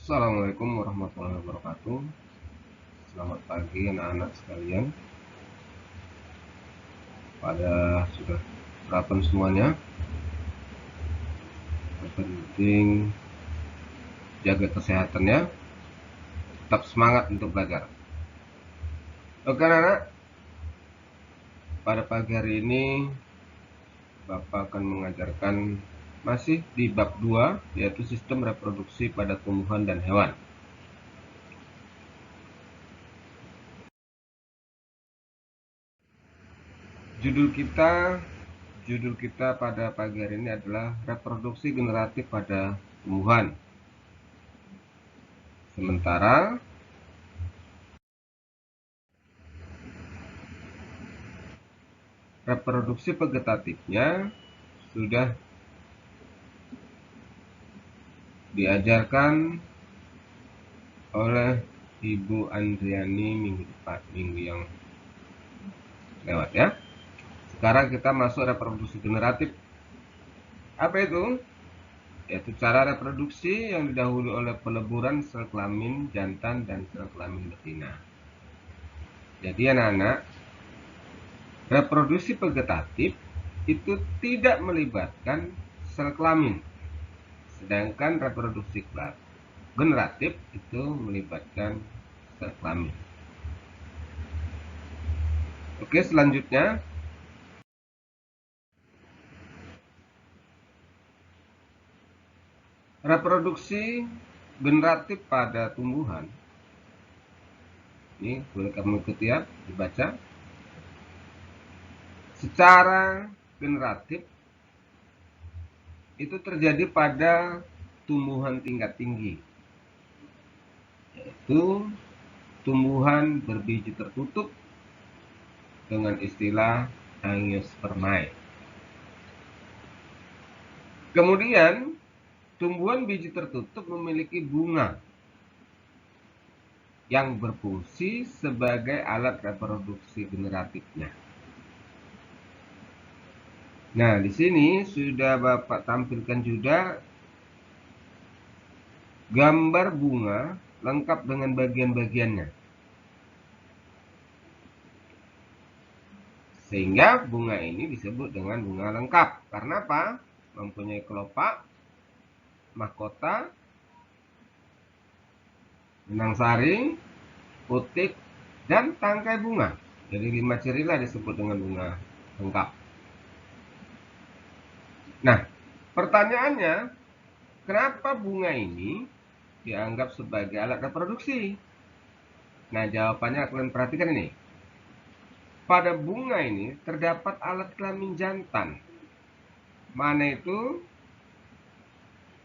Assalamualaikum warahmatullahi wabarakatuh. Selamat pagi anak-anak sekalian. Pada sudah sarapan semuanya. Yang penting jaga kesehatannya. Tetap semangat untuk belajar. Oke anak-anak. Pada pagi hari ini Bapak akan mengajarkan masih di bab 2, yaitu sistem reproduksi pada tumbuhan dan hewan. Judul kita pada pagi hari ini adalah reproduksi generatif pada tumbuhan. Sementara reproduksi vegetatifnya sudah diajarkan oleh Ibu Andriani minggu yang lewat ya. Sekarang kita masuk reproduksi generatif. Apa itu? Yaitu cara reproduksi yang didahului oleh peleburan sel kelamin jantan dan sel kelamin betina. Jadi anak-anak, reproduksi vegetatif itu tidak melibatkan sel kelamin. Sedangkan reproduksi generatif itu melibatkan sel kelamin. Oke, selanjutnya reproduksi generatif pada tumbuhan. Ini boleh kamu ikuti ya, dibaca. Secara generatif itu terjadi pada tumbuhan tingkat tinggi, yaitu tumbuhan berbiji tertutup dengan istilah angiospermae. Kemudian tumbuhan biji tertutup memiliki bunga yang berfungsi sebagai alat reproduksi generatifnya. Nah, di sini sudah Bapak tampilkan juga gambar bunga lengkap dengan bagian-bagiannya. Sehingga bunga ini disebut dengan bunga lengkap. Karena apa? Mempunyai kelopak, mahkota, benang sari, putik, dan tangkai bunga. Jadi 5 cirilah disebut dengan bunga lengkap. Nah, pertanyaannya, kenapa bunga ini dianggap sebagai alat reproduksi? Nah, jawabannya kalian perhatikan ini. Pada bunga ini terdapat alat kelamin jantan. Mana itu?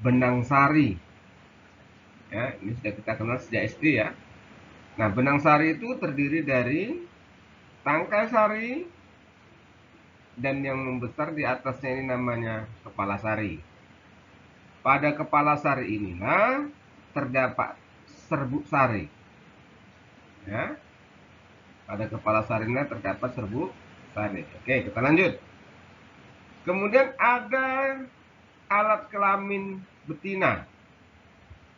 Benang sari. Ya, ini sudah kita kenal sejak SD ya. Nah, benang sari itu terdiri dari tangkai sari dan yang membesar di atasnya ini namanya kepala sari. Pada kepala sari inilah terdapat serbuk sari. Ya. Pada kepala sari inilah terdapat serbuk sari. Oke, kita lanjut. Kemudian ada alat kelamin betina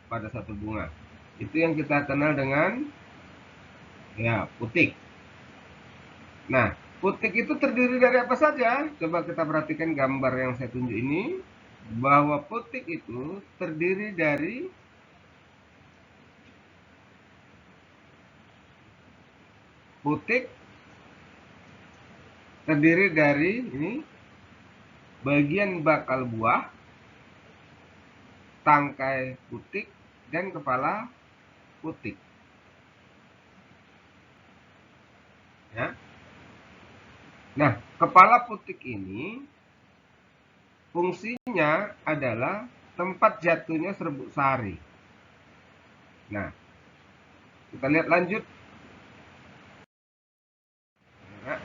pada satu bunga. Itu yang kita kenal dengan ya, putik. Nah, putik itu terdiri dari apa saja? Coba kita perhatikan gambar yang saya tunjuk ini, bahwa putik itu terdiri dari ini bagian bakal buah, tangkai putik, dan kepala putik. Ya. Nah, kepala putik ini fungsinya adalah tempat jatuhnya serbuk sari. Nah, kita lihat lanjut. Nah,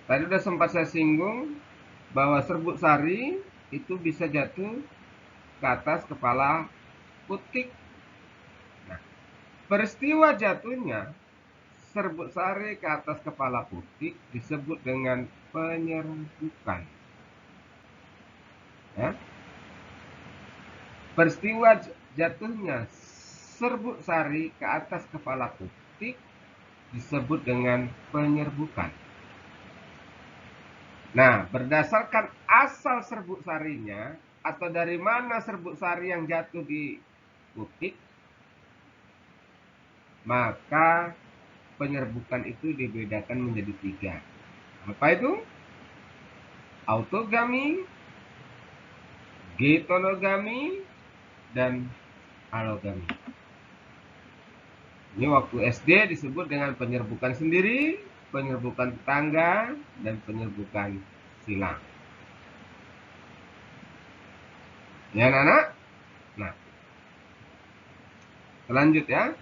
tadi sudah sempat saya singgung bahwa serbuk sari itu bisa jatuh ke atas kepala putik. Nah, peristiwa jatuhnya serbuk sari ke atas kepala putik disebut dengan penyerbukan. Ya. Peristiwa jatuhnya serbuk sari ke atas kepala putik disebut dengan penyerbukan. Nah, berdasarkan asal serbuk sarinya atau dari mana serbuk sari yang jatuh di putik, maka penyerbukan itu dibedakan menjadi 3. Apa itu? Autogami, getonogami, dan alogami. Ini waktu SD disebut dengan penyerbukan sendiri, penyerbukan tetangga, dan penyerbukan silang. Ya, anak-anak? Nah, lanjut ya.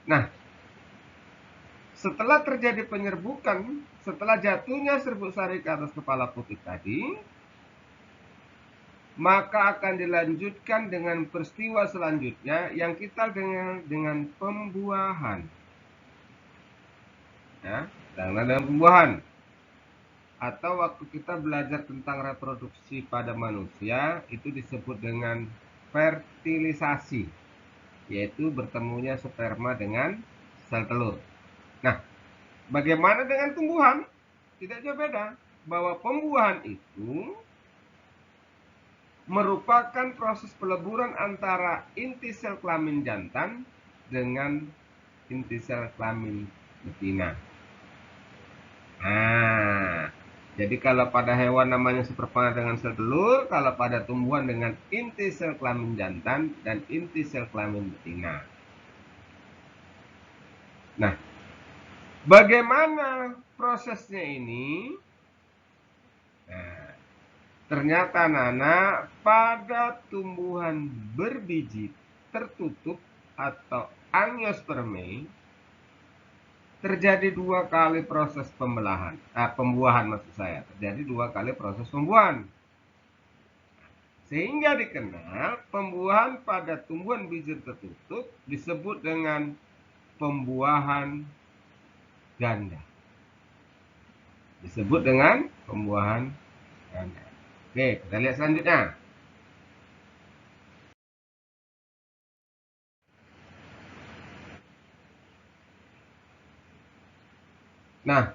Nah, setelah terjadi penyerbukan, setelah jatuhnya serbuk sari ke atas kepala putik tadi, maka akan dilanjutkan dengan peristiwa selanjutnya yang kita dengar dengan pembuahan. Ya, dengan pembuahan. Atau waktu kita belajar tentang reproduksi pada manusia, itu disebut dengan fertilisasi, yaitu bertemunya sperma dengan sel telur. Nah, bagaimana dengan tumbuhan? Tidak jauh beda, bahwa pembuahan itu merupakan proses peleburan antara inti sel kelamin jantan dengan inti sel kelamin betina. Nah, jadi kalau pada hewan namanya sperma dengan sel telur, kalau pada tumbuhan dengan inti sel kelamin jantan dan inti sel kelamin betina. Nah, bagaimana prosesnya ini? Nah, ternyata anak-anak pada tumbuhan berbiji tertutup atau angiospermae terjadi 2 kali proses pembuahan maksud saya. Terjadi 2 kali proses pembuahan. Sehingga dikenal pembuahan pada tumbuhan biji tertutup disebut dengan pembuahan ganda. Disebut dengan pembuahan ganda. Oke, kita lihat selanjutnya. Nah,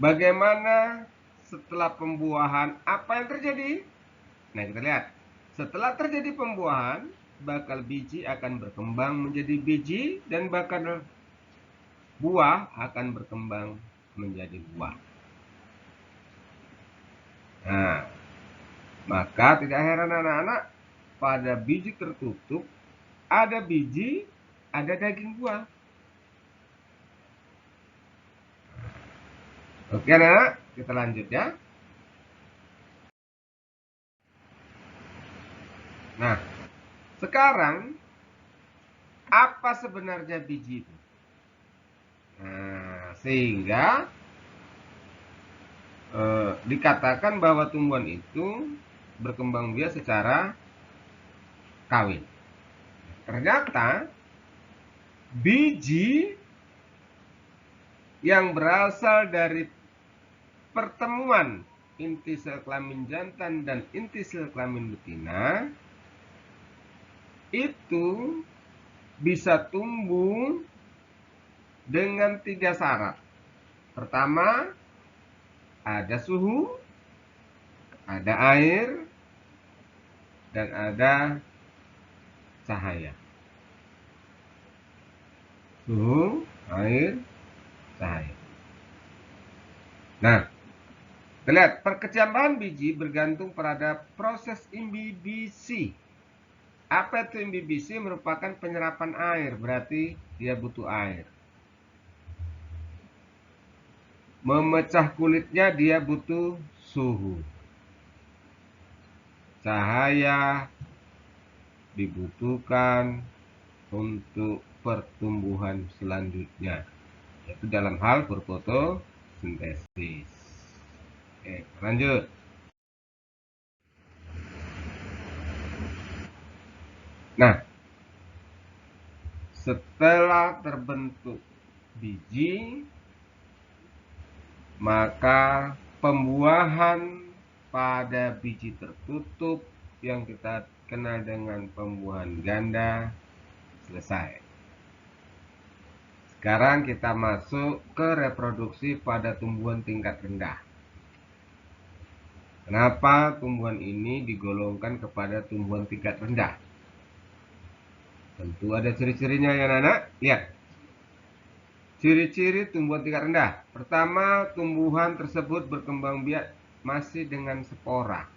bagaimana setelah pembuahan, apa yang terjadi? Nah, kita lihat. Setelah terjadi pembuahan, bakal biji akan berkembang menjadi biji dan bakal buah akan berkembang menjadi buah. Nah, maka tidak heran anak-anak, pada biji tertutup ada biji, ada daging buah. Oke anak, kita lanjut ya. Nah, sekarang apa sebenarnya biji itu? Nah, sehingga dikatakan bahwa tumbuhan itu berkembang biak secara kawin. Ternyata biji yang berasal dari pertemuan inti sel kelamin jantan dan inti sel kelamin betina itu bisa tumbuh dengan 3 syarat. Pertama, ada suhu, ada air, dan ada cahaya. Suhu, air, cahaya. Nah, kita lihat perkecambahan biji bergantung pada proses imbibisi. Apa itu imbibisi? Merupakan penyerapan air, berarti dia butuh air. Memecah kulitnya dia butuh suhu. Cahaya dibutuhkan untuk pertumbuhan selanjutnya, yaitu dalam hal berfotosintesis. Oke, lanjut. Nah, setelah terbentuk biji, maka pembuahan pada biji tertutup yang kita kenal dengan pembuahan ganda selesai. Sekarang kita masuk ke reproduksi pada tumbuhan tingkat rendah. Kenapa tumbuhan ini digolongkan kepada tumbuhan tingkat rendah? Tentu ada ciri-cirinya ya anak. Lihat. Ciri-ciri tumbuhan tingkat rendah. Pertama, tumbuhan tersebut berkembang biak masih dengan spora.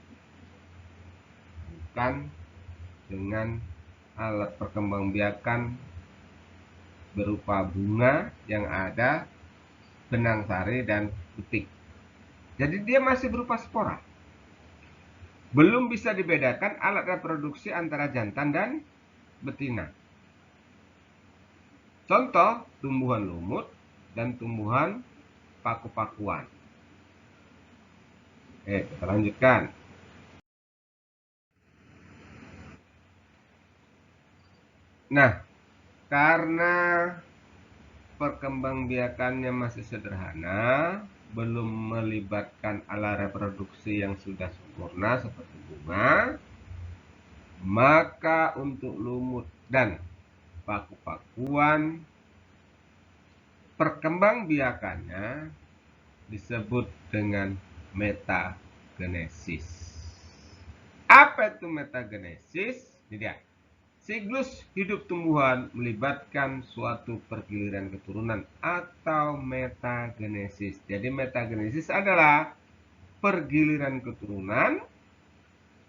Bukan dengan alat perkembangbiakan berupa bunga yang ada benang sari dan putik. Jadi dia masih berupa spora. Belum bisa dibedakan alat reproduksi antara jantan dan betina. Contoh, tumbuhan lumut dan tumbuhan paku-pakuan. Kita lanjutkan. Nah, karena perkembangbiakannya masih sederhana, belum melibatkan alat reproduksi yang sudah sempurna seperti bunga, maka untuk lumut dan paku-pakuan perkembangbiakannya disebut dengan metagenesis. Apa itu metagenesis? Ini dia. Siklus hidup tumbuhan melibatkan suatu pergiliran keturunan atau metagenesis. Jadi metagenesis adalah pergiliran keturunan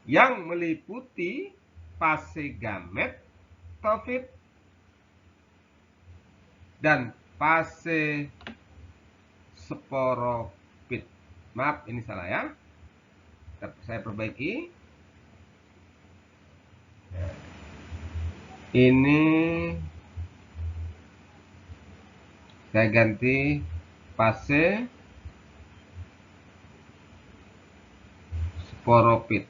yang meliputi fase gamet, tofit, dan fase sporopit. Maaf, ini salah ya. Saya perbaiki. Ini saya ganti fase sporopit.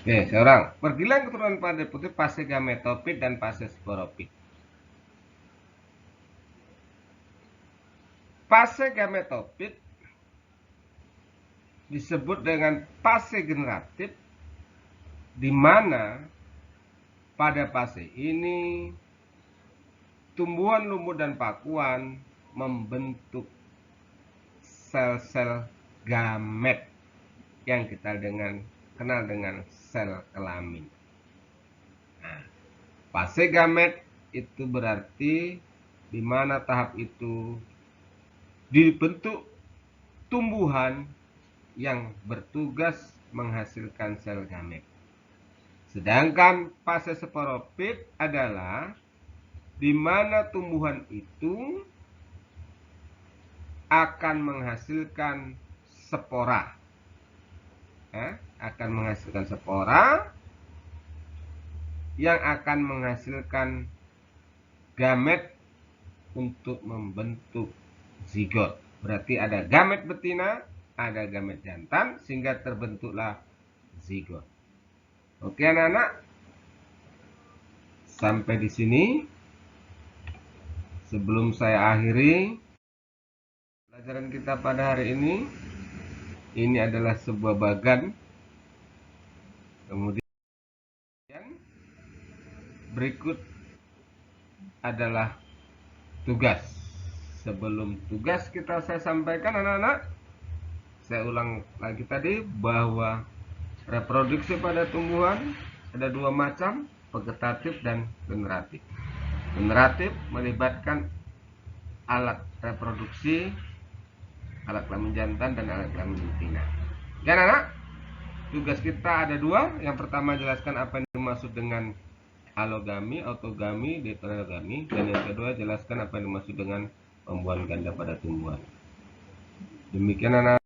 Oke, seorang. Pergiliran keturunan pada putih fase gametopit dan fase sporopit. Fase gametopit disebut dengan fase generatif, di mana pada fase ini tumbuhan lumut dan pakuan membentuk sel-sel gamet yang kita kenal dengan sel kelamin. Nah, fase gamet itu berarti di mana tahap itu dibentuk tumbuhan yang bertugas menghasilkan sel gamet. Sedangkan fase sporopit adalah di mana tumbuhan itu akan menghasilkan spora. Akan menghasilkan spora yang akan menghasilkan gamet untuk membentuk zigot. Berarti ada gamet betina, ada gamet jantan, sehingga terbentuklah zigot. Oke anak-anak, sampai di sini. Sebelum saya akhiri pelajaran kita pada hari ini adalah sebuah bagan. Kemudian berikut adalah tugas. Sebelum tugas saya sampaikan anak-anak, saya ulang lagi tadi bahwa reproduksi pada tumbuhan ada dua macam, vegetatif dan generatif. Generatif melibatkan alat reproduksi, alat kelamin jantan dan alat kelamin betina. Ya anak-anak, tugas kita ada dua. Yang pertama jelaskan apa yang dimaksud dengan alogami, autogami, heterogami, dan yang kedua jelaskan apa yang dimaksud dengan pembuahan ganda pada tumbuhan. Demikian anak-anak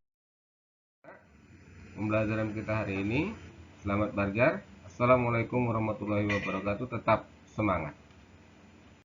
pembelajaran kita hari ini. Selamat belajar. Assalamualaikum warahmatullahi wabarakatuh. Tetap semangat.